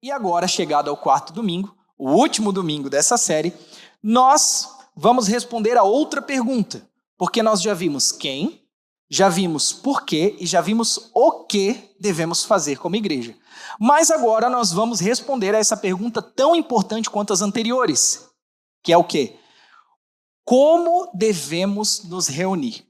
E agora, chegado ao quarto domingo, o último domingo dessa série, nós vamos responder a outra pergunta, porque nós já vimos quem, já vimos por quê e já vimos o que devemos fazer como igreja. Mas agora nós vamos responder a essa pergunta tão importante quanto as anteriores, que é o quê? Como devemos nos reunir?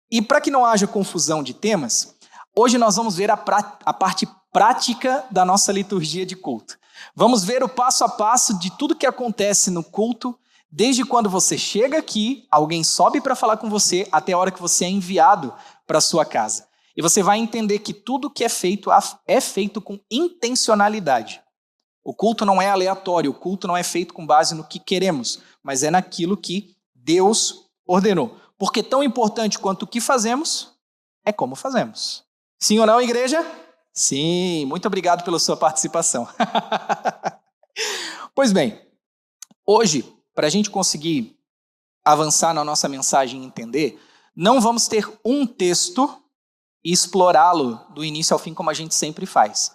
E para que não haja confusão de temas, hoje nós vamos ver a parte prática da nossa liturgia de culto. Vamos ver o passo a passo de tudo que acontece no culto, desde quando você chega aqui, alguém sobe para falar com você, até a hora que você é enviado para a sua casa. E você vai entender que tudo que é feito com intencionalidade. O culto não é aleatório, o culto não é feito com base no que queremos, mas é naquilo que Deus ordenou. Porque tão importante quanto o que fazemos, é como fazemos. Sim ou não, igreja? Sim, muito obrigado pela sua participação. Pois bem, hoje, para a gente conseguir avançar na nossa mensagem e entender, não vamos ter um texto e explorá-lo do início ao fim como a gente sempre faz.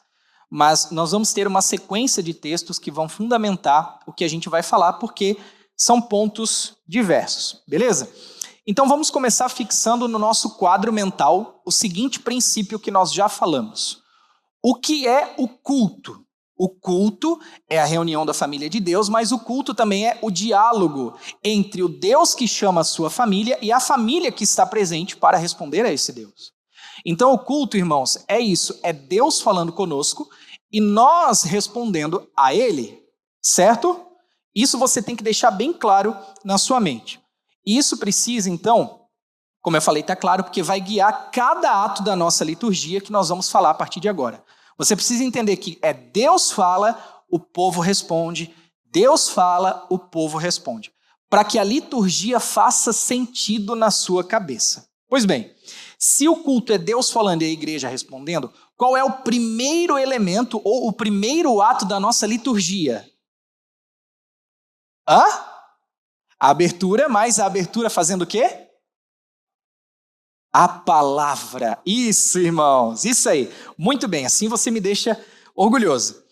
Mas nós vamos ter uma sequência de textos que vão fundamentar o que a gente vai falar, porque são pontos diversos, beleza? Então vamos começar fixando no nosso quadro mental o seguinte princípio que nós já falamos. O que é o culto? O culto é a reunião da família de Deus, mas o culto também é o diálogo entre o Deus que chama a sua família e a família que está presente para responder a esse Deus. Então o culto, irmãos, é isso, é Deus falando conosco e nós respondendo a Ele, certo? Isso você tem que deixar bem claro na sua mente. E isso precisa, então, como eu falei, está claro, porque vai guiar cada ato da nossa liturgia que nós vamos falar a partir de agora. Você precisa entender que é Deus fala, o povo responde, Deus fala, o povo responde, para que a liturgia faça sentido na sua cabeça. Pois bem, se o culto é Deus falando e a igreja respondendo, qual é o primeiro elemento ou o primeiro ato da nossa liturgia? A abertura, mas a abertura fazendo o quê? A palavra. Isso, irmãos, isso aí. Muito bem, assim você me deixa orgulhoso.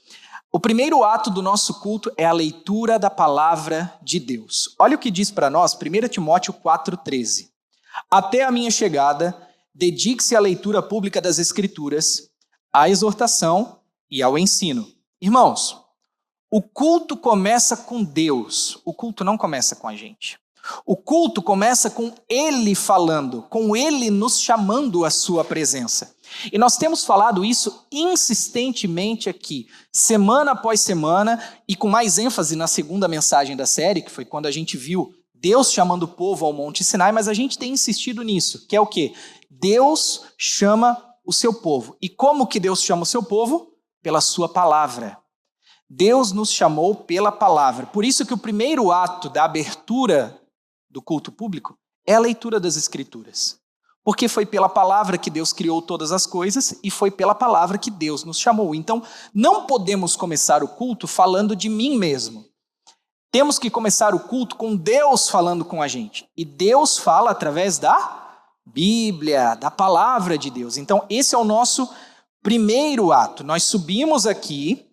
O primeiro ato do nosso culto é a leitura da palavra de Deus. Olha o que diz para nós, 1 Timóteo 4,13. Até a minha chegada, dedique-se à leitura pública das Escrituras, à exortação e ao ensino. Irmãos, o culto começa com Deus, o culto não começa com a gente. O culto começa com Ele falando, com Ele nos chamando à sua presença. E nós temos falado isso insistentemente aqui, semana após semana, e com mais ênfase na segunda mensagem da série, que foi quando a gente viu Deus chamando o povo ao Monte Sinai, mas a gente tem insistido nisso, que é o quê? Deus chama o seu povo. E como que Deus chama o seu povo? Pela sua palavra. Deus nos chamou pela palavra. Por isso que o primeiro ato da abertura do culto público é a leitura das Escrituras. Porque foi pela palavra que Deus criou todas as coisas e foi pela palavra que Deus nos chamou. Então, não podemos começar o culto falando de mim mesmo. Temos que começar o culto com Deus falando com a gente. E Deus fala através da Bíblia, da palavra de Deus. Então, esse é o nosso primeiro ato. Nós subimos aqui,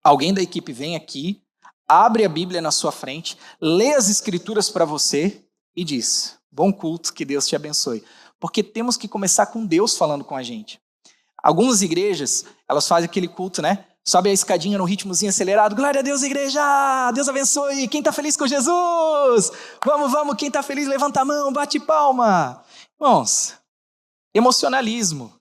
alguém da equipe vem aqui, abre a Bíblia na sua frente, lê as Escrituras para você e diz, bom culto, que Deus te abençoe. Porque temos que começar com Deus falando com a gente. Algumas igrejas, elas fazem aquele culto, né? Sobe a escadinha no ritmozinho acelerado, glória a Deus, igreja, Deus abençoe, quem está feliz com Jesus? Vamos, quem está feliz, levanta a mão, bate palma. Irmãos, emocionalismo.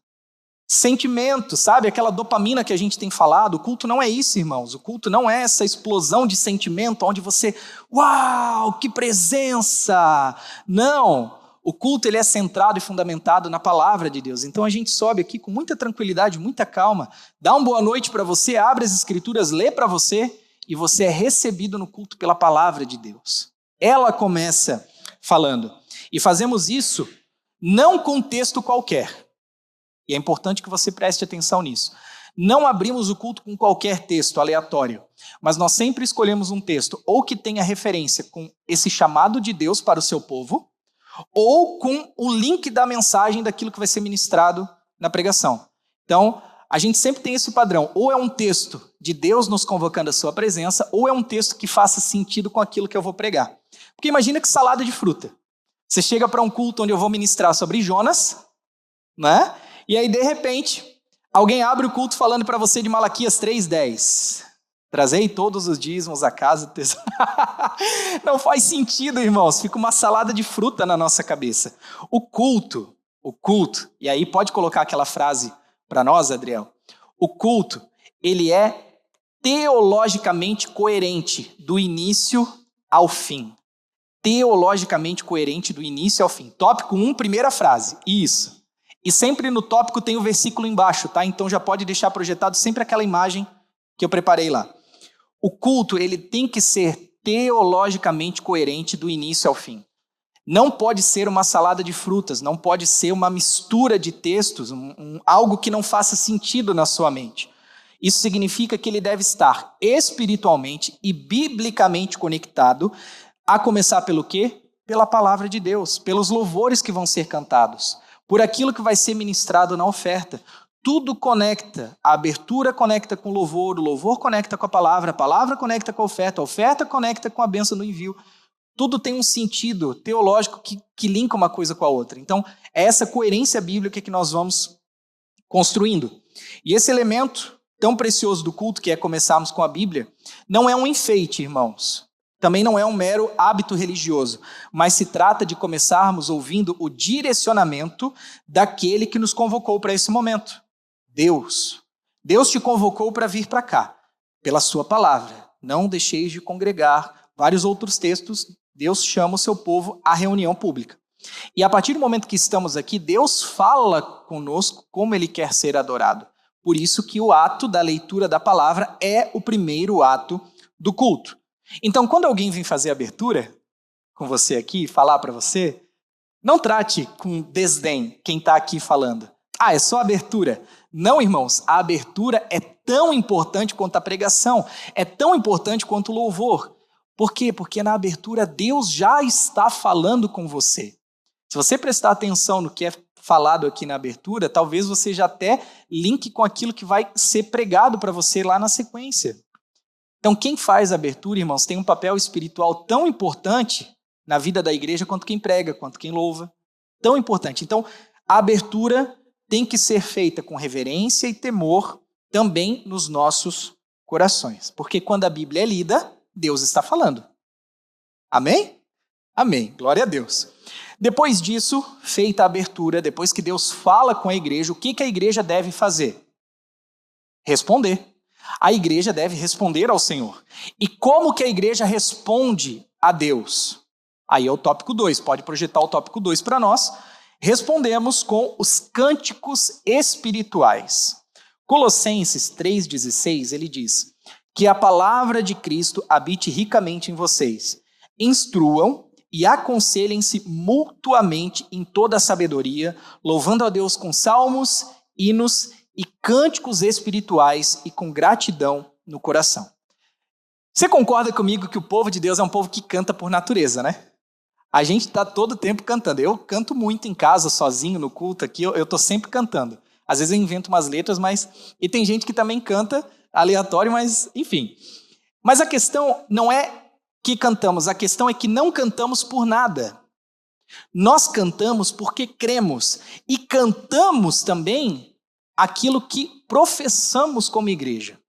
Sentimento, sabe? Aquela dopamina que a gente tem falado. O culto não é isso, irmãos. O culto não é essa explosão de sentimento onde você, uau, que presença! Não! O culto ele é centrado e fundamentado na palavra de Deus. Então a gente sobe aqui com muita tranquilidade, muita calma, dá uma boa noite para você, abre as Escrituras, lê para você e você é recebido no culto pela palavra de Deus. Ela começa falando. E fazemos isso não com um texto qualquer. E é importante que você preste atenção nisso. Não abrimos o culto com qualquer texto aleatório, mas nós sempre escolhemos um texto ou que tenha referência com esse chamado de Deus para o seu povo, ou com o link da mensagem daquilo que vai ser ministrado na pregação. Então, a gente sempre tem esse padrão. Ou é um texto de Deus nos convocando à sua presença, ou é um texto que faça sentido com aquilo que eu vou pregar. Porque imagina que salada de fruta. Você chega para um culto onde eu vou ministrar sobre Jonas, né? E aí, de repente, alguém abre o culto falando para você de Malaquias 3:10. Trazei todos os dízimos à casa do tesouro. Não faz sentido, irmãos. Fica uma salada de fruta na nossa cabeça. O culto, e aí pode colocar aquela frase para nós, Adriel. O culto, ele é teologicamente coerente do início ao fim. Teologicamente coerente do início ao fim. Tópico 1, primeira frase. Isso. E sempre no tópico tem o versículo embaixo, tá? Então já pode deixar projetado sempre aquela imagem que eu preparei lá. O culto, ele tem que ser teologicamente coerente do início ao fim. Não pode ser uma salada de frutas, não pode ser uma mistura de textos, algo que não faça sentido na sua mente. Isso significa que ele deve estar espiritualmente e biblicamente conectado, a começar pelo quê? Pela palavra de Deus, pelos louvores que vão ser cantados, por aquilo que vai ser ministrado na oferta. Tudo conecta, a abertura conecta com o louvor conecta com a palavra conecta com a oferta conecta com a bênção do envio. Tudo tem um sentido teológico que linka uma coisa com a outra. Então, é essa coerência bíblica que nós vamos construindo. E esse elemento tão precioso do culto, que é começarmos com a Bíblia, não é um enfeite, irmãos. Também não é um mero hábito religioso, mas se trata de começarmos ouvindo o direcionamento daquele que nos convocou para esse momento. Deus. Deus te convocou para vir para cá, pela sua palavra. Não deixeis de congregar. Vários outros textos, Deus chama o seu povo à reunião pública. E a partir do momento que estamos aqui, Deus fala conosco como Ele quer ser adorado. Por isso que o ato da leitura da palavra é o primeiro ato do culto. Então, quando alguém vem fazer a abertura com você aqui, falar para você, não trate com desdém quem está aqui falando. Ah, é só abertura. Não, irmãos, a abertura é tão importante quanto a pregação, é tão importante quanto o louvor. Por quê? Porque na abertura Deus já está falando com você. Se você prestar atenção no que é falado aqui na abertura, talvez você já até linke com aquilo que vai ser pregado para você lá na sequência. Então, quem faz a abertura, irmãos, tem um papel espiritual tão importante na vida da igreja quanto quem prega, quanto quem louva. Tão importante. Então, a abertura tem que ser feita com reverência e temor também nos nossos corações. Porque quando a Bíblia é lida, Deus está falando. Amém? Amém. Glória a Deus. Depois disso, feita a abertura, depois que Deus fala com a igreja, o que a igreja deve fazer? Responder. A igreja deve responder ao Senhor. E como que a igreja responde a Deus? Aí é o tópico 2, pode projetar o tópico 2 para nós. Respondemos com os cânticos espirituais. Colossenses 3,16, ele diz que a palavra de Cristo habite ricamente em vocês. Instruam e aconselhem-se mutuamente em toda a sabedoria, louvando a Deus com salmos, hinos e cânticos espirituais e com gratidão no coração. Você concorda comigo que o povo de Deus é um povo que canta por natureza, né? A gente está todo tempo cantando. Eu canto muito em casa, sozinho, no culto aqui, eu estou sempre cantando. Às vezes eu invento umas letras, mas... E tem gente que também canta aleatório, mas enfim. Mas a questão não é que cantamos, a questão é que não cantamos por nada. Nós cantamos porque cremos. E cantamos também aquilo que professamos como igreja.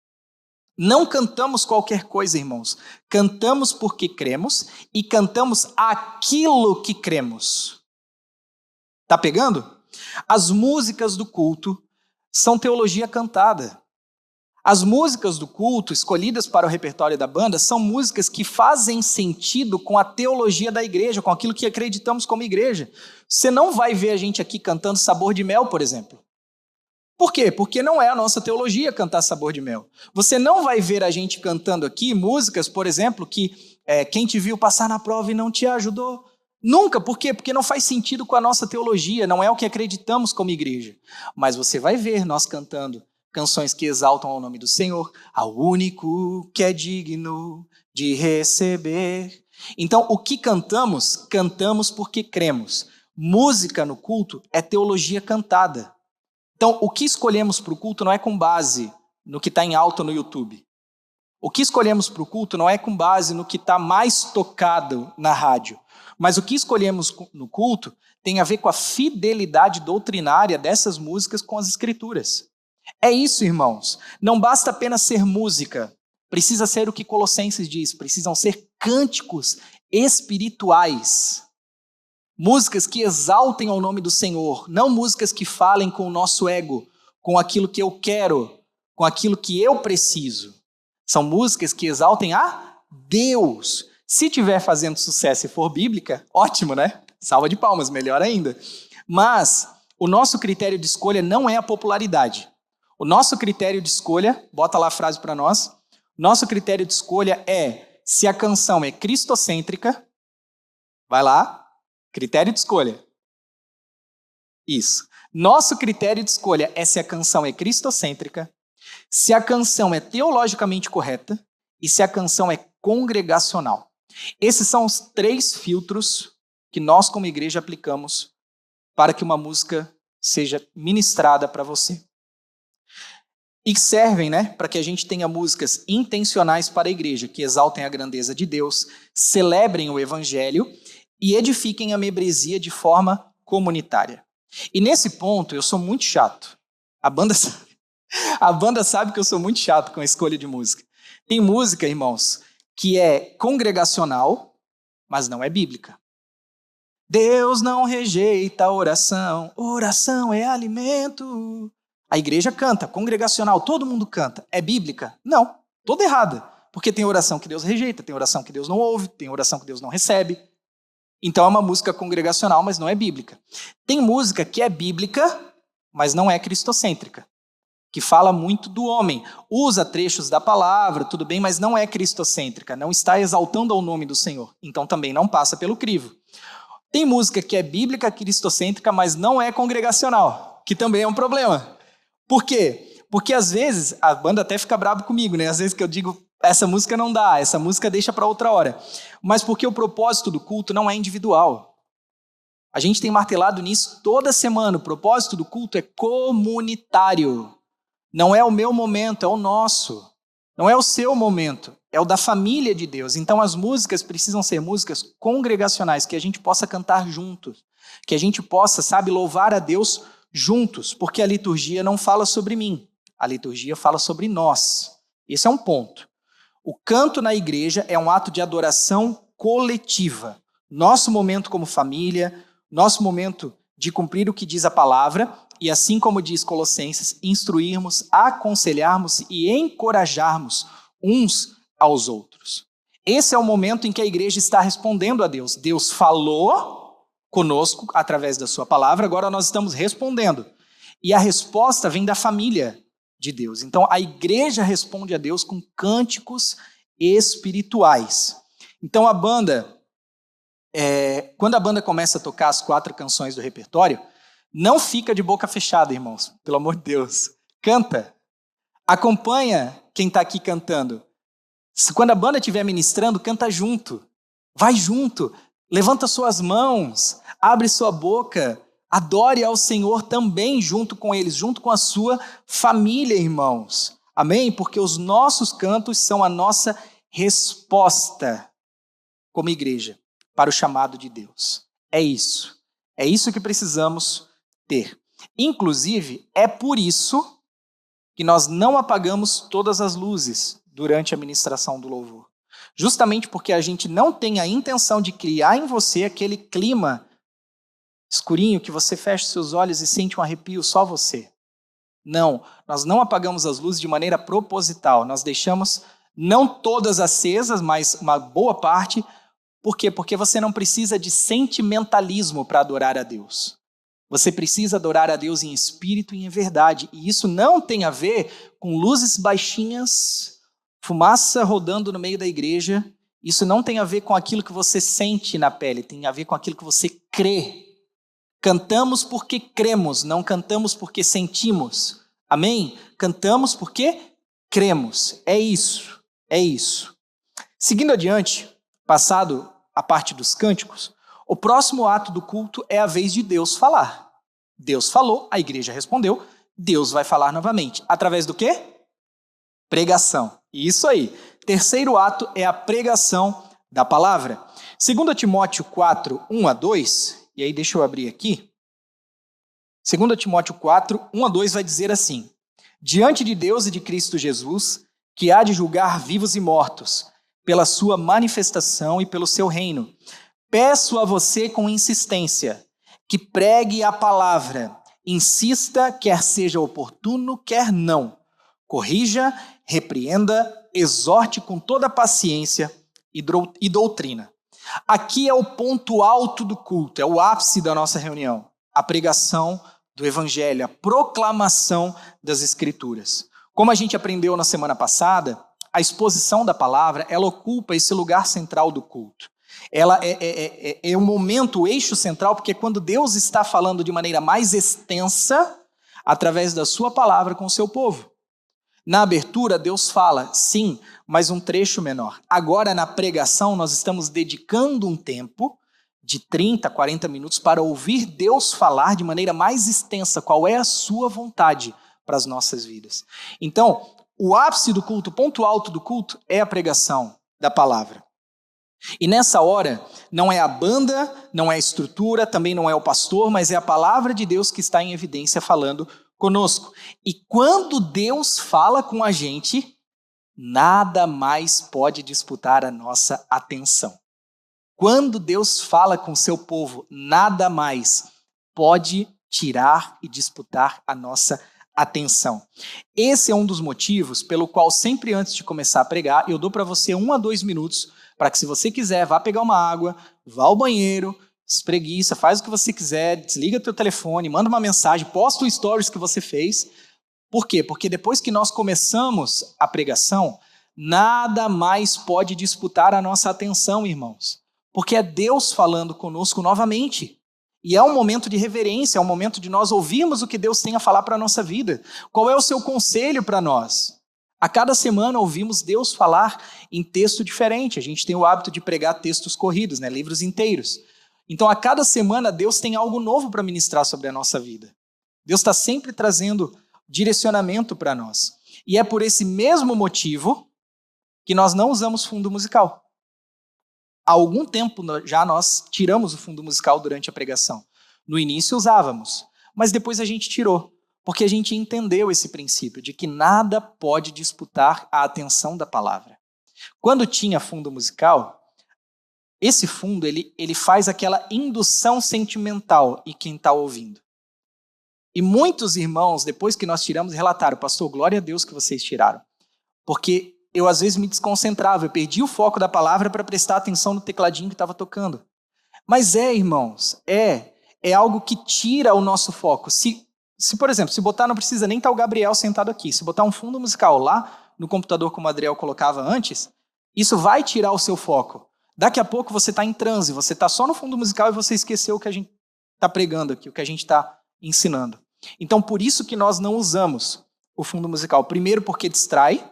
Não cantamos qualquer coisa, irmãos. Cantamos porque cremos e cantamos aquilo que cremos. Tá pegando? As músicas do culto são teologia cantada. As músicas do culto, escolhidas para o repertório da banda, são músicas que fazem sentido com a teologia da igreja, com aquilo que acreditamos como igreja. Você não vai ver a gente aqui cantando Sabor de Mel, por exemplo. Por quê? Porque não é a nossa teologia cantar Sabor de Mel. Você não vai ver a gente cantando aqui músicas, por exemplo, que quem te viu passar na prova e não te ajudou. Nunca. Por quê? Porque não faz sentido com a nossa teologia, não é o que acreditamos como igreja. Mas você vai ver nós cantando canções que exaltam ao nome do Senhor, ao único que é digno de receber. Então, o que cantamos, cantamos porque cremos. Música no culto é teologia cantada. Então, o que escolhemos para o culto não é com base no que está em alta no YouTube. O que escolhemos para o culto não é com base no que está mais tocado na rádio. Mas o que escolhemos no culto tem a ver com a fidelidade doutrinária dessas músicas com as Escrituras. É isso, irmãos. Não basta apenas ser música. Precisa ser o que Colossenses diz. Precisam ser cânticos espirituais. Músicas que exaltem ao nome do Senhor. Não músicas que falem com o nosso ego, com aquilo que eu quero, com aquilo que eu preciso. São músicas que exaltem a Deus. Se estiver fazendo sucesso e for bíblica, ótimo, né? Salva de palmas, melhor ainda. Mas o nosso critério de escolha não é a popularidade. O nosso critério de escolha, bota lá a frase para nós, nosso critério de escolha é se a canção é cristocêntrica, vai lá, critério de escolha. Isso. Nosso critério de escolha é se a canção é cristocêntrica, se a canção é teologicamente correta e se a canção é congregacional. Esses são os 3 filtros que nós como igreja aplicamos para que uma música seja ministrada para você. E servem, para que a gente tenha músicas intencionais para a igreja, que exaltem a grandeza de Deus, celebrem o evangelho e edifiquem a membresia de forma comunitária. E nesse ponto eu sou muito chato. A banda sabe que eu sou muito chato com a escolha de música. Tem música, irmãos, que é congregacional, mas não é bíblica. Deus não rejeita a oração, oração é alimento. A igreja canta, congregacional, todo mundo canta. É bíblica? Não, toda errada. Porque tem oração que Deus rejeita, tem oração que Deus não ouve, tem oração que Deus não recebe. Então é uma música congregacional, mas não é bíblica. Tem música que é bíblica, mas não é cristocêntrica, que fala muito do homem. Usa trechos da palavra, tudo bem, mas não é cristocêntrica, não está exaltando ao nome do Senhor. Então também não passa pelo crivo. Tem música que é bíblica, cristocêntrica, mas não é congregacional, que também é um problema. Por quê? Porque às vezes, a banda até fica brava comigo, Às vezes que eu digo, essa música não dá, essa música deixa para outra hora. Mas porque o propósito do culto não é individual. A gente tem martelado nisso toda semana. O propósito do culto é comunitário. Não é o meu momento, é o nosso. Não é o seu momento, é o da família de Deus. Então as músicas precisam ser músicas congregacionais, que a gente possa cantar juntos, que a gente possa, louvar a Deus juntos, porque a liturgia não fala sobre mim, a liturgia fala sobre nós. Esse é um ponto. O canto na igreja é um ato de adoração coletiva. Nosso momento como família, nosso momento de cumprir o que diz a palavra, e assim como diz Colossenses, instruirmos, aconselharmos e encorajarmos uns aos outros. Esse é o momento em que a igreja está respondendo a Deus. Deus falou conosco através da sua palavra, agora nós estamos respondendo. E a resposta vem da família de Deus. Então a igreja responde a Deus com cânticos espirituais. Então a banda, quando a banda começa a tocar as 4 canções do repertório, não fica de boca fechada, irmãos, pelo amor de Deus. Canta. Acompanha quem está aqui cantando. Quando a banda estiver ministrando, canta junto. Vai junto. Levanta suas mãos. Abre sua boca. Adore ao Senhor também junto com eles, junto com a sua família, irmãos. Amém? Porque os nossos cantos são a nossa resposta como igreja para o chamado de Deus. É isso. É isso que precisamos ter. Inclusive, é por isso que nós não apagamos todas as luzes durante a ministração do louvor. Justamente porque a gente não tem a intenção de criar em você aquele clima escurinho que você fecha seus olhos e sente um arrepio, só você. Não, nós não apagamos as luzes de maneira proposital. Nós deixamos não todas acesas, mas uma boa parte. Por quê? Porque você não precisa de sentimentalismo para adorar a Deus. Você precisa adorar a Deus em espírito e em verdade. E isso não tem a ver com luzes baixinhas, fumaça rodando no meio da igreja. Isso não tem a ver com aquilo que você sente na pele, tem a ver com aquilo que você crê. Cantamos porque cremos, não cantamos porque sentimos. Amém? Cantamos porque cremos. É isso, é isso. Seguindo adiante, passado a parte dos cânticos, o próximo ato do culto é a vez de Deus falar. Deus falou, a igreja respondeu. Deus vai falar novamente. Através do quê? Pregação. Isso aí. Terceiro ato é a pregação da palavra. 2 Timóteo 4, 1 a 2, e aí deixa eu abrir aqui. 2 Timóteo 4, 1 a 2 vai dizer assim: diante de Deus e de Cristo Jesus, que há de julgar vivos e mortos, pela sua manifestação e pelo seu reino, peço a você com insistência que pregue a palavra, insista, quer seja oportuno, quer não, corrija, repreenda, exorte com toda paciência e doutrina. Aqui é o ponto alto do culto, é o ápice da nossa reunião, a pregação do Evangelho, a proclamação das Escrituras. Como a gente aprendeu na semana passada, a exposição da palavra, ela ocupa esse lugar central do culto. Ela é o momento, o eixo central, porque é quando Deus está falando de maneira mais extensa, através da sua palavra com o seu povo. Na abertura, Deus fala, sim, mas um trecho menor. Agora, na pregação, nós estamos dedicando um tempo de 30, 40 minutos para ouvir Deus falar de maneira mais extensa qual é a sua vontade para as nossas vidas. Então, o ápice do culto, o ponto alto do culto é a pregação da palavra. E nessa hora, não é a banda, não é a estrutura, também não é o pastor, mas é a palavra de Deus que está em evidência falando conosco. E quando Deus fala com a gente, nada mais pode disputar a nossa atenção. Quando Deus fala com o seu povo, nada mais pode tirar e disputar a nossa atenção. Esse é um dos motivos pelo qual sempre antes de começar a pregar, eu dou para você 1 a 2 minutos para que, se você quiser, vá pegar uma água, vá ao banheiro, espreguiça, faz o que você quiser, desliga teu telefone, manda uma mensagem, posta o stories que você fez. Por quê? Porque depois que nós começamos a pregação, nada mais pode disputar a nossa atenção, irmãos. Porque é Deus falando conosco novamente. E é um momento de reverência, é um momento de nós ouvirmos o que Deus tem a falar para a nossa vida. Qual é o seu conselho para nós? A cada semana ouvimos Deus falar em texto diferente. A gente tem o hábito de pregar textos corridos, livros inteiros. Então, a cada semana, Deus tem algo novo para ministrar sobre a nossa vida. Deus está sempre trazendo direcionamento para nós. E é por esse mesmo motivo que nós não usamos fundo musical. Há algum tempo já nós tiramos o fundo musical durante a pregação. No início usávamos, mas depois a gente tirou. Porque a gente entendeu esse princípio de que nada pode disputar a atenção da palavra. Quando tinha fundo musical, esse fundo ele faz aquela indução sentimental em quem está ouvindo. E muitos irmãos, depois que nós tiramos, relataram: pastor, glória a Deus que vocês tiraram. Porque eu às vezes me desconcentrava, eu perdi o foco da palavra para prestar atenção no tecladinho que estava tocando. Mas irmãos, é algo que tira o nosso foco. Se, por exemplo, se botar, não precisa nem estar o Gabriel sentado aqui, se botar um fundo musical lá no computador, como o Adriel colocava antes, isso vai tirar o seu foco. Daqui a pouco você está em transe, você está só no fundo musical e você esqueceu o que a gente está pregando aqui, o que a gente está ensinando. Então, por isso que nós não usamos o fundo musical. Primeiro, porque distrai,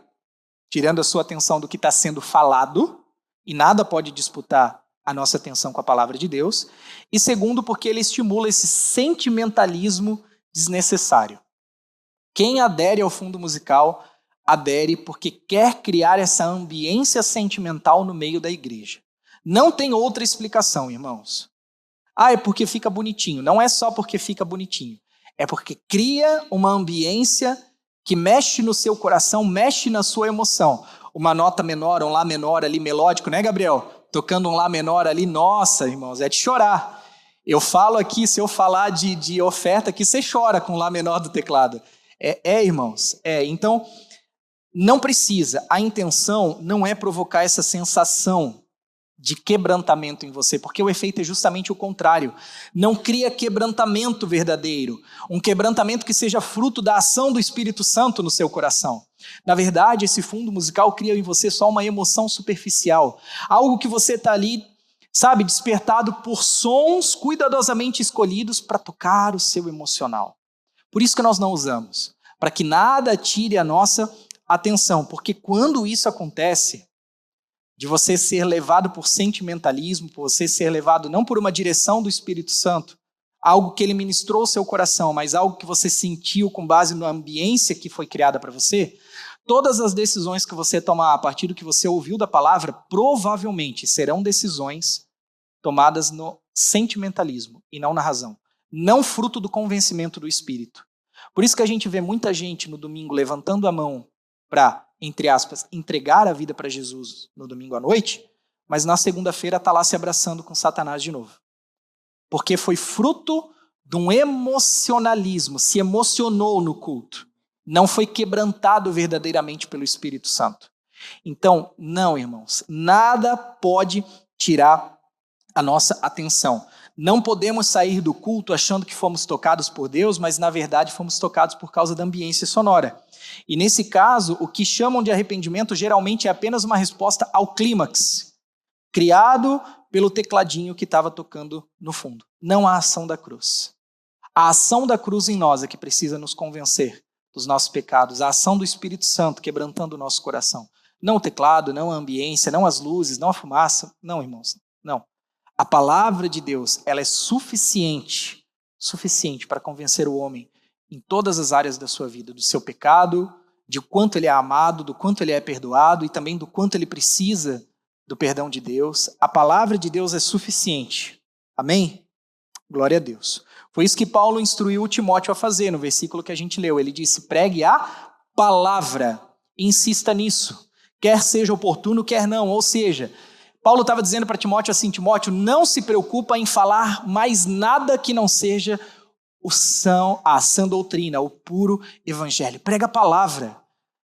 tirando a sua atenção do que está sendo falado, e nada pode disputar a nossa atenção com a palavra de Deus. E segundo, porque ele estimula esse sentimentalismo desnecessário. Quem adere ao fundo musical, adere porque quer criar essa ambiência sentimental no meio da igreja. Não tem outra explicação, irmãos. É porque fica bonitinho. Não é só porque fica bonitinho. É porque cria uma ambiência que mexe no seu coração, mexe na sua emoção. Uma nota menor, um lá menor ali melódico, né, Gabriel? Tocando um lá menor ali, nossa, irmãos, é de chorar. Eu falo aqui, se eu falar de oferta aqui, você chora com o lá menor do teclado. Irmãos, Então, não precisa. A intenção não é provocar essa sensação de quebrantamento em você, porque o efeito é justamente o contrário. Não cria quebrantamento verdadeiro, um quebrantamento que seja fruto da ação do Espírito Santo no seu coração. Na verdade, esse fundo musical cria em você só uma emoção superficial, algo que você está ali, despertado por sons cuidadosamente escolhidos para tocar o seu emocional. Por isso que nós não usamos, para que nada tire a nossa atenção, porque quando isso acontece, de você ser levado por sentimentalismo, por você ser levado não por uma direção do Espírito Santo, algo que ele ministrou ao seu coração, mas algo que você sentiu com base na ambiência que foi criada para você, todas as decisões que você tomar a partir do que você ouviu da palavra, provavelmente serão decisões tomadas no sentimentalismo e não na razão, não fruto do convencimento do Espírito. Por isso que a gente vê muita gente no domingo levantando a mão para, entre aspas, entregar a vida para Jesus no domingo à noite, mas na segunda-feira está lá se abraçando com Satanás de novo. Porque foi fruto de um emocionalismo, se emocionou no culto. Não foi quebrantado verdadeiramente pelo Espírito Santo. Então, não, irmãos, nada pode tirar a nossa atenção. Não podemos sair do culto achando que fomos tocados por Deus, mas na verdade fomos tocados por causa da ambiência sonora. E nesse caso, o que chamam de arrependimento geralmente é apenas uma resposta ao clímax, criado pelo tecladinho que estava tocando no fundo. Não a ação da cruz. A ação da cruz em nós é que precisa nos convencer dos nossos pecados. A ação do Espírito Santo quebrantando o nosso coração. Não o teclado, não a ambiência, não as luzes, não a fumaça. Não, irmãos, não. A palavra de Deus, ela é suficiente para convencer o homem em todas as áreas da sua vida, do seu pecado, de quanto ele é amado, do quanto ele é perdoado e também do quanto ele precisa do perdão de Deus. A palavra de Deus é suficiente. Amém? Glória a Deus. Foi isso que Paulo instruiu Timóteo a fazer no versículo que a gente leu. Ele disse, pregue a palavra, insista nisso, quer seja oportuno, quer não. Ou seja, Paulo estava dizendo para Timóteo assim, Timóteo, não se preocupa em falar mais nada que não seja a sã doutrina, o puro evangelho. Prega a palavra.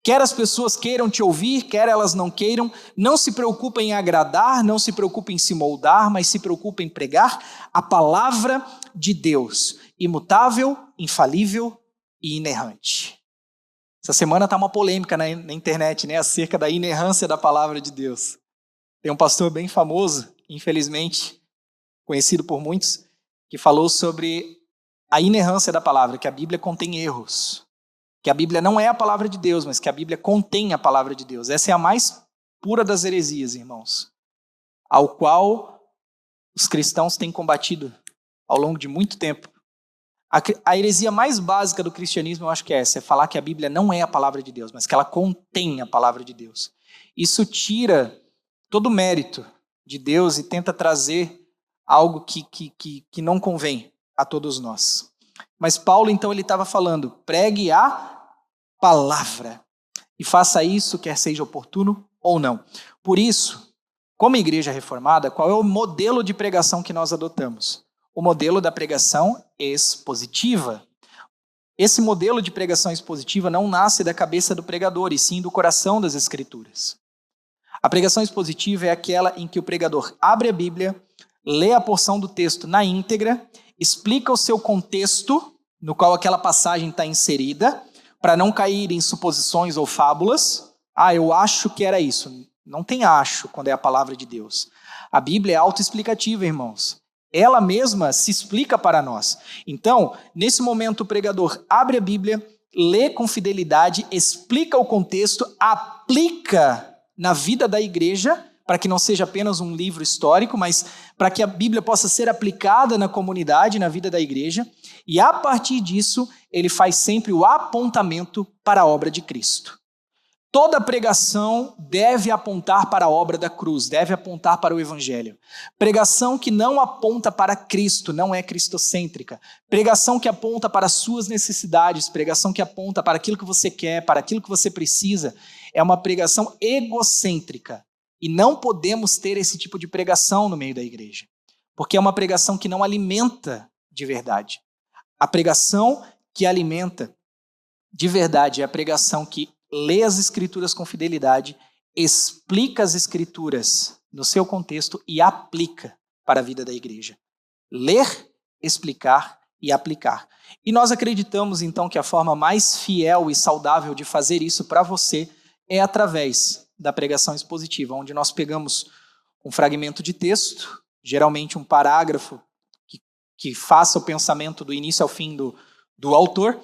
Quer as pessoas queiram te ouvir, quer elas não queiram, não se preocupa em agradar, não se preocupa em se moldar, mas se preocupa em pregar a palavra de Deus, imutável, infalível e inerrante. Essa semana está uma polêmica na internet, né, acerca da inerrância da palavra de Deus. Tem um pastor bem famoso, infelizmente, conhecido por muitos, que falou sobre a inerrância da palavra, que a Bíblia contém erros. Que a Bíblia não é a palavra de Deus, mas que a Bíblia contém a palavra de Deus. Essa é a mais pura das heresias, irmãos, ao qual os cristãos têm combatido ao longo de muito tempo. A heresia mais básica do cristianismo, eu acho que é essa, é falar que a Bíblia não é a palavra de Deus, mas que ela contém a palavra de Deus. Isso tira todo o mérito de Deus e tenta trazer algo que não convém a todos nós. Mas Paulo, então, ele estava falando, pregue a palavra, e faça isso, quer seja oportuno ou não. Por isso, como igreja reformada, qual é o modelo de pregação que nós adotamos? O modelo da pregação expositiva. Esse modelo de pregação expositiva não nasce da cabeça do pregador, e sim do coração das Escrituras. A pregação expositiva é aquela em que o pregador abre a Bíblia, lê a porção do texto na íntegra, explica o seu contexto, no qual aquela passagem está inserida, para não cair em suposições ou fábulas. Eu acho que era isso. Não tem acho quando é a palavra de Deus. A Bíblia é autoexplicativa, irmãos. Ela mesma se explica para nós. Então, nesse momento, o pregador abre a Bíblia, lê com fidelidade, explica o contexto, aplica na vida da igreja, para que não seja apenas um livro histórico, mas para que a Bíblia possa ser aplicada na comunidade, na vida da igreja, e a partir disso, ele faz sempre o apontamento para a obra de Cristo. Toda pregação deve apontar para a obra da cruz, deve apontar para o Evangelho. Pregação que não aponta para Cristo, não é cristocêntrica. Pregação que aponta para as suas necessidades, pregação que aponta para aquilo que você quer, para aquilo que você precisa, é uma pregação egocêntrica. E não podemos ter esse tipo de pregação no meio da igreja, porque é uma pregação que não alimenta de verdade. A pregação que alimenta de verdade é a pregação que lê as Escrituras com fidelidade, explica as Escrituras no seu contexto e aplica para a vida da igreja. Ler, explicar e aplicar. E nós acreditamos, então, que a forma mais fiel e saudável de fazer isso para você é através da pregação expositiva, onde nós pegamos um fragmento de texto, geralmente um parágrafo que faça o pensamento do início ao fim do autor,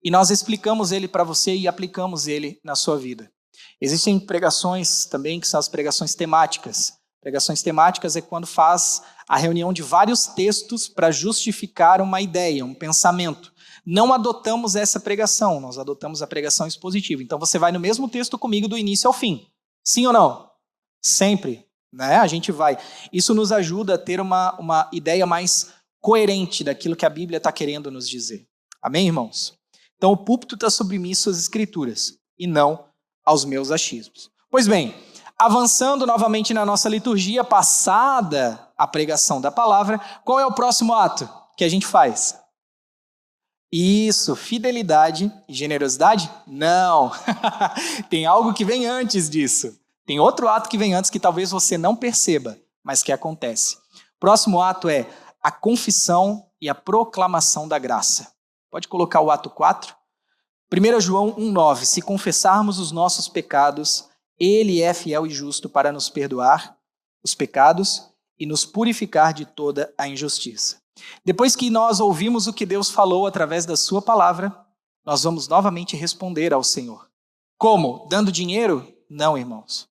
e nós explicamos ele para você e aplicamos ele na sua vida. Existem pregações também que são as pregações temáticas. Pregações temáticas é quando faz a reunião de vários textos para justificar uma ideia, um pensamento. Não adotamos essa pregação, nós adotamos a pregação expositiva. Então você vai no mesmo texto comigo do início ao fim. Sim ou não? Sempre, né? A gente vai. Isso nos ajuda a ter uma ideia mais coerente daquilo que a Bíblia está querendo nos dizer. Amém, irmãos? Então o púlpito está submisso às Escrituras e não aos meus achismos. Pois bem, avançando novamente na nossa liturgia, passada a pregação da palavra, qual é o próximo ato que a gente faz? Isso, fidelidade e generosidade? Não, tem algo que vem antes disso. Tem outro ato que vem antes que talvez você não perceba, mas que acontece. Próximo ato é a confissão e a proclamação da graça. Pode colocar o ato 4? 1 João 1,9. Se confessarmos os nossos pecados, Ele é fiel e justo para nos perdoar os pecados e nos purificar de toda a injustiça. Depois que nós ouvimos o que Deus falou através da sua palavra, nós vamos novamente responder ao Senhor. Como? Dando dinheiro? Não, irmãos.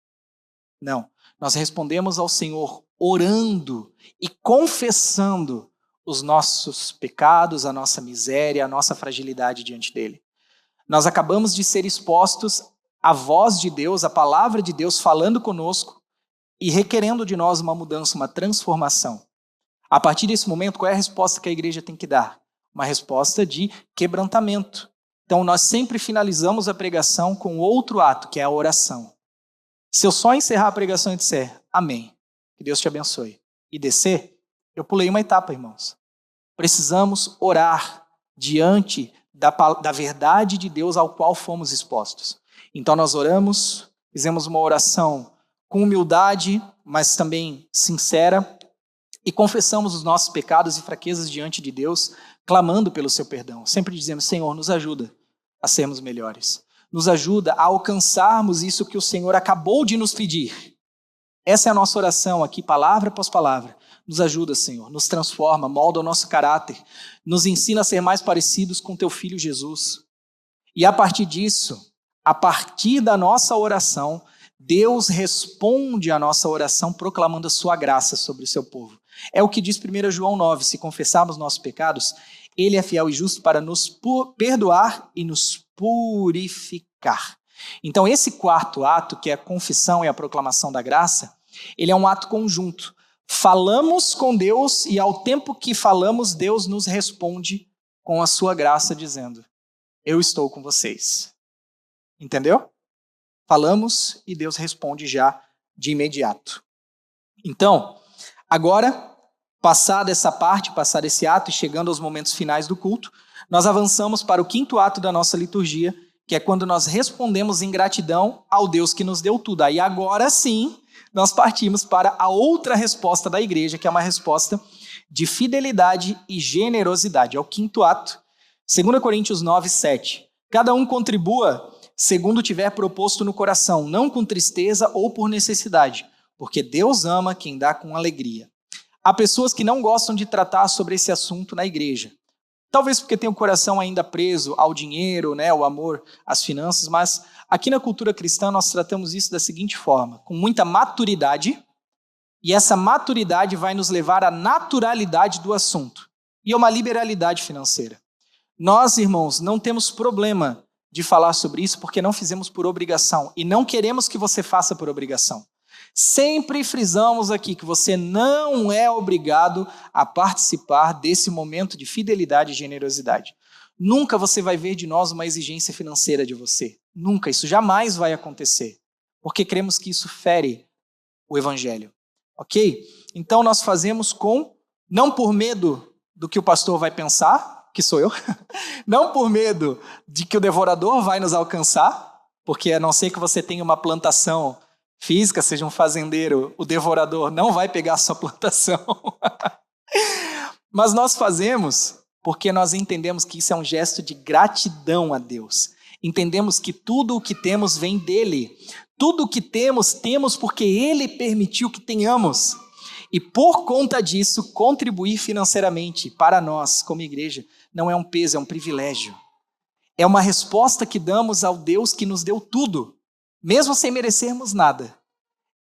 Não. Nós respondemos ao Senhor orando e confessando os nossos pecados, a nossa miséria, a nossa fragilidade diante dele. Nós acabamos de ser expostos à voz de Deus, à palavra de Deus falando conosco e requerendo de nós uma mudança, uma transformação. A partir desse momento, qual é a resposta que a igreja tem que dar? Uma resposta de quebrantamento. Então, nós sempre finalizamos a pregação com outro ato, que é a oração. Se eu só encerrar a pregação e disser amém, que Deus te abençoe, e descer, eu pulei uma etapa, irmãos. Precisamos orar diante da verdade de Deus ao qual fomos expostos. Então, nós oramos, fizemos uma oração com humildade, mas também sincera, e confessamos os nossos pecados e fraquezas diante de Deus, clamando pelo seu perdão, sempre dizendo, Senhor, nos ajuda a sermos melhores. Nos ajuda a alcançarmos isso que o Senhor acabou de nos pedir. Essa é a nossa oração aqui, palavra após palavra. Nos ajuda, Senhor, nos transforma, molda o nosso caráter, nos ensina a ser mais parecidos com teu Filho Jesus. E a partir disso, a partir da nossa oração, Deus responde à nossa oração proclamando a sua graça sobre o seu povo. É o que diz 1 João 9, se confessarmos nossos pecados, Ele é fiel e justo para nos perdoar e nos purificar. Então esse quarto ato, que é a confissão e a proclamação da graça, ele é um ato conjunto. Falamos com Deus e ao tempo que falamos, Deus nos responde com a sua graça dizendo, eu estou com vocês. Entendeu? Falamos e Deus responde já de imediato. Então, agora, passada essa parte, passado esse ato e chegando aos momentos finais do culto, nós avançamos para o quinto ato da nossa liturgia, que é quando nós respondemos em gratidão ao Deus que nos deu tudo. Aí agora sim, nós partimos para a outra resposta da igreja, que é uma resposta de fidelidade e generosidade. É o quinto ato. 2 Coríntios 9, 7. Cada um contribua segundo tiver proposto no coração, não com tristeza ou por necessidade, porque Deus ama quem dá com alegria. Há pessoas que não gostam de tratar sobre esse assunto na igreja. Talvez porque tem o coração ainda preso ao dinheiro, né, ao amor, às finanças, mas aqui na cultura cristã nós tratamos isso da seguinte forma, com muita maturidade, e essa maturidade vai nos levar à naturalidade do assunto e a uma liberalidade financeira. Nós, irmãos, não temos problema de falar sobre isso porque não fizemos por obrigação e não queremos que você faça por obrigação. Sempre frisamos aqui que você não é obrigado a participar desse momento de fidelidade e generosidade. Nunca você vai ver de nós uma exigência financeira de você. Nunca, isso jamais vai acontecer. Porque cremos que isso fere o evangelho. Ok? Então nós fazemos não por medo do que o pastor vai pensar, que sou eu, não por medo de que o devorador vai nos alcançar, porque a não ser que você tenha uma plantação física, seja um fazendeiro, o devorador não vai pegar a sua plantação. Mas nós fazemos porque nós entendemos que isso é um gesto de gratidão a Deus. Entendemos que tudo o que temos vem dele. Tudo o que temos, temos porque ele permitiu que tenhamos. E por conta disso, contribuir financeiramente para nós, como igreja, não é um peso, é um privilégio. É uma resposta que damos ao Deus que nos deu tudo, mesmo sem merecermos nada.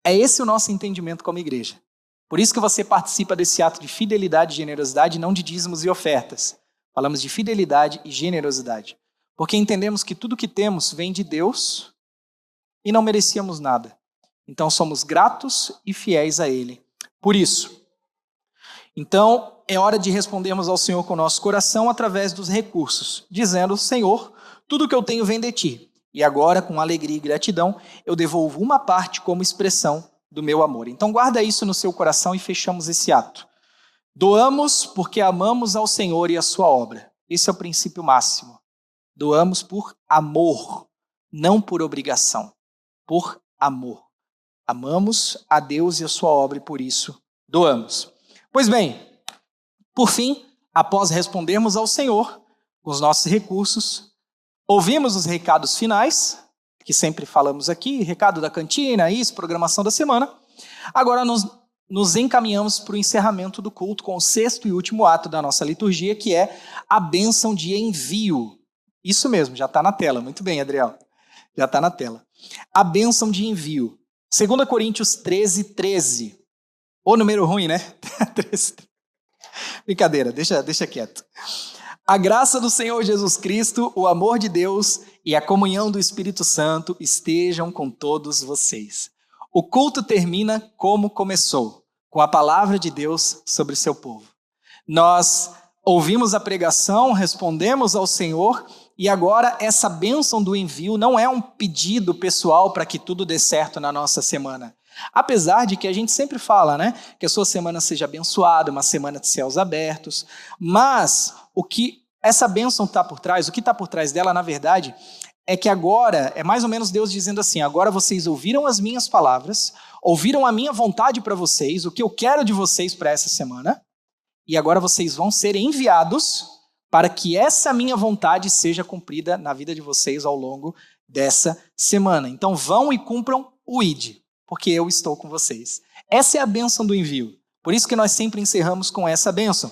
É esse o nosso entendimento como igreja. Por isso que você participa desse ato de fidelidade e generosidade, não de dízimos e ofertas. Falamos de fidelidade e generosidade. Porque entendemos que tudo que temos vem de Deus e não merecíamos nada. Então somos gratos e fiéis a Ele. Por isso. Então é hora de respondermos ao Senhor com o nosso coração através dos recursos, dizendo: Senhor, tudo que eu tenho vem de Ti. E agora, com alegria e gratidão, eu devolvo uma parte como expressão do meu amor. Então guarda isso no seu coração e fechamos esse ato. Doamos porque amamos ao Senhor e a sua obra. Esse é o princípio máximo. Doamos por amor, não por obrigação. Por amor. Amamos a Deus e a sua obra e por isso doamos. Pois bem, por fim, após respondermos ao Senhor com os nossos recursos, ouvimos os recados finais, que sempre falamos aqui, recado da cantina, isso, programação da semana. Agora nos encaminhamos para o encerramento do culto com o sexto e último ato da nossa liturgia, que é a bênção de envio. Isso mesmo, já está na tela. Muito bem, Adriel. Já está na tela. A bênção de envio. 2 Coríntios 13:13. Ô número ruim, né? 13. Brincadeira, deixa quieto. A graça do Senhor Jesus Cristo, o amor de Deus e a comunhão do Espírito Santo estejam com todos vocês. O culto termina como começou, com a palavra de Deus sobre o seu povo. Nós ouvimos a pregação, respondemos ao Senhor e agora essa bênção do envio não é um pedido pessoal para que tudo dê certo na nossa semana. Apesar de que a gente sempre fala, né, que a sua semana seja abençoada, uma semana de céus abertos, mas o que essa bênção está por trás, o que está por trás dela, na verdade, é que agora, é mais ou menos Deus dizendo assim: agora vocês ouviram as minhas palavras, ouviram a minha vontade para vocês, o que eu quero de vocês para essa semana, e agora vocês vão ser enviados para que essa minha vontade seja cumprida na vida de vocês ao longo dessa semana. Então vão e cumpram o ID, porque eu estou com vocês. Essa é a bênção do envio. Por isso que nós sempre encerramos com essa bênção.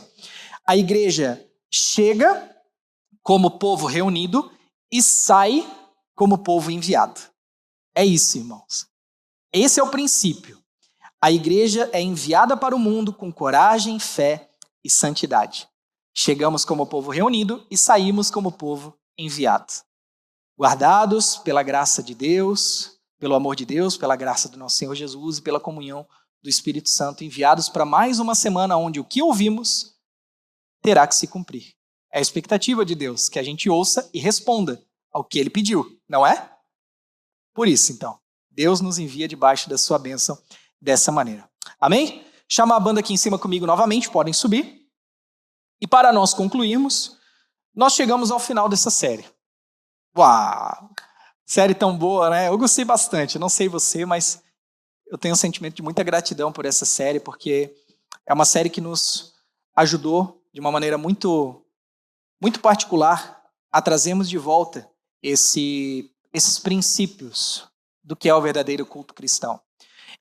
A igreja chega como povo reunido e sai como povo enviado. É isso, irmãos. Esse é o princípio. A igreja é enviada para o mundo com coragem, fé e santidade. Chegamos como povo reunido e saímos como povo enviado. Guardados pela graça de Deus, pelo amor de Deus, pela graça do nosso Senhor Jesus e pela comunhão do Espírito Santo, enviados para mais uma semana onde o que ouvimos terá que se cumprir. É a expectativa de Deus, que a gente ouça e responda ao que Ele pediu, não é? Por isso, então, Deus nos envia debaixo da sua bênção dessa maneira. Amém? Chama a banda aqui em cima comigo novamente, podem subir. E para nós concluirmos, nós chegamos ao final dessa série. Uau! Série tão boa, né? Eu gostei bastante, não sei você, mas eu tenho um sentimento de muita gratidão por essa série, porque é uma série que nos ajudou de uma maneira muito particular a trazermos de volta esses princípios do que é o verdadeiro culto cristão.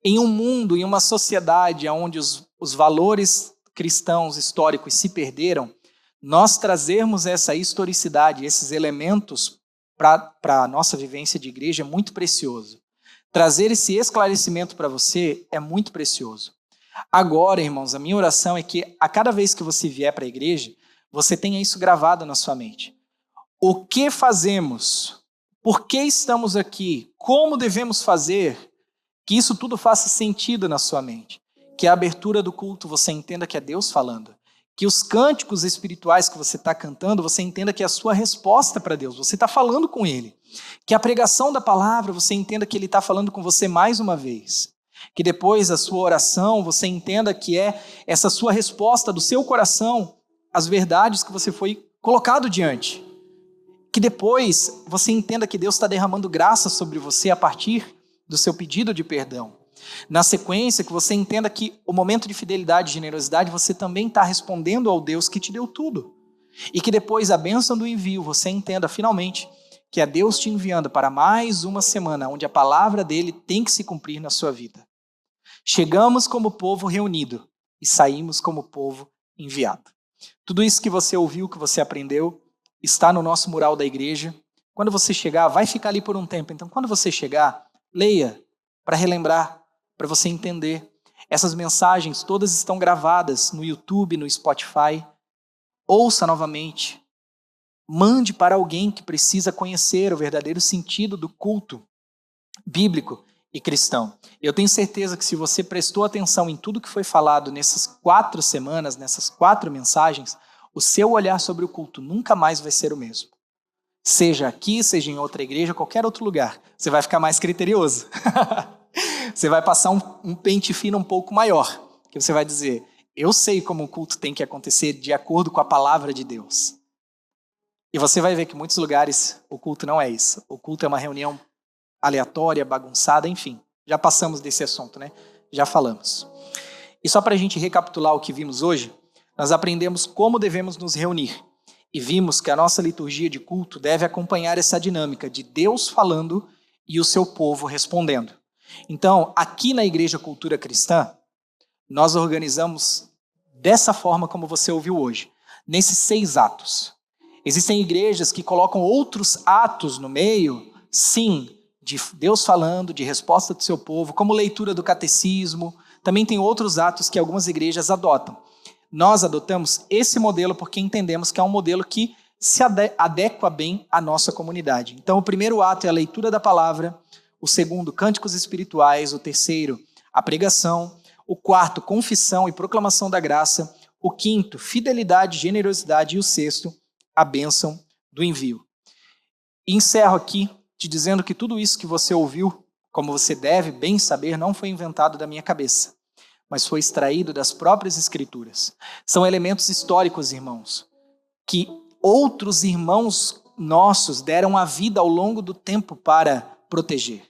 Em um mundo, em uma sociedade onde os valores cristãos históricos se perderam, nós trazermos essa historicidade, esses elementos para a nossa vivência de igreja é muito precioso. Trazer esse esclarecimento para você é muito precioso. Agora, irmãos, a minha oração é que a cada vez que você vier para a igreja, você tenha isso gravado na sua mente. O que fazemos? Por que estamos aqui? Como devemos fazer? Que isso tudo faça sentido na sua mente. Que a abertura do culto você entenda que é Deus falando. Que os cânticos espirituais que você está cantando, você entenda que é a sua resposta para Deus. Você está falando com Ele. Que a pregação da palavra, você entenda que Ele está falando com você mais uma vez. Que depois a sua oração, você entenda que é essa sua resposta do seu coração às verdades que você foi colocado diante. Que depois você entenda que Deus está derramando graça sobre você a partir do seu pedido de perdão. Na sequência, que você entenda que o momento de fidelidade e generosidade, você também está respondendo ao Deus que te deu tudo. E que depois a bênção do envio, você entenda finalmente que é Deus te enviando para mais uma semana onde a palavra dele tem que se cumprir na sua vida. Chegamos como povo reunido e saímos como povo enviado. Tudo isso que você ouviu, que você aprendeu, está no nosso mural da igreja. Quando você chegar, vai ficar ali por um tempo. Então, quando você chegar, leia para relembrar, para você entender. Essas mensagens todas estão gravadas no YouTube, no Spotify. Ouça novamente. Mande para alguém que precisa conhecer o verdadeiro sentido do culto bíblico e cristão. Eu tenho certeza que se você prestou atenção em tudo que foi falado nessas 4 semanas, nessas 4 mensagens, o seu olhar sobre o culto nunca mais vai ser o mesmo. Seja aqui, seja em outra igreja, qualquer outro lugar, você vai ficar mais criterioso. Você vai passar um pente fino um pouco maior, que você vai dizer, eu sei como o culto tem que acontecer de acordo com a palavra de Deus. E você vai ver que em muitos lugares o culto não é isso. O culto é uma reunião aleatória, bagunçada, enfim. Já passamos desse assunto, né? Já falamos. E só para a gente recapitular o que vimos hoje, nós aprendemos como devemos nos reunir. E vimos que a nossa liturgia de culto deve acompanhar essa dinâmica de Deus falando e o seu povo respondendo. Então, aqui na Igreja Cultura Cristã, nós organizamos dessa forma como você ouviu hoje, nesses 6 atos. Existem igrejas que colocam outros atos no meio, sim, de Deus falando, de resposta do seu povo, como leitura do catecismo. Também tem outros atos que algumas igrejas adotam. Nós adotamos esse modelo porque entendemos que é um modelo que se adequa bem à nossa comunidade. Então, o primeiro ato é a leitura da palavra, o segundo, cânticos espirituais, o terceiro, a pregação, o quarto, confissão e proclamação da graça, o quinto, fidelidade, generosidade e o sexto, a bênção do envio. E encerro aqui te dizendo que tudo isso que você ouviu, como você deve bem saber, não foi inventado da minha cabeça, mas foi extraído das próprias Escrituras. São elementos históricos, irmãos, que outros irmãos nossos deram a vida ao longo do tempo para proteger.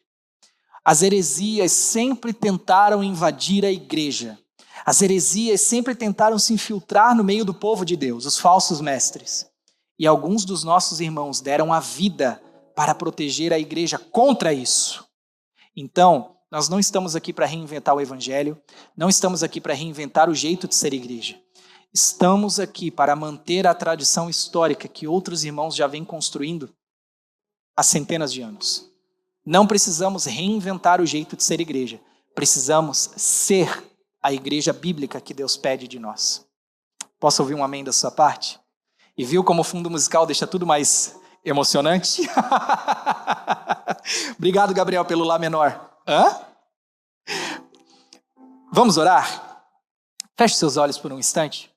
As heresias sempre tentaram invadir a igreja. As heresias sempre tentaram se infiltrar no meio do povo de Deus, os falsos mestres. E alguns dos nossos irmãos deram a vida para proteger a igreja contra isso. Então, nós não estamos aqui para reinventar o evangelho, não estamos aqui para reinventar o jeito de ser igreja. Estamos aqui para manter a tradição histórica que outros irmãos já vêm construindo há centenas de anos. Não precisamos reinventar o jeito de ser igreja. Precisamos ser a igreja bíblica que Deus pede de nós. Posso ouvir um amém da sua parte? E viu como o fundo musical deixa tudo mais emocionante? Obrigado, Gabriel, pelo Lá menor. Vamos orar? Feche seus olhos por um instante.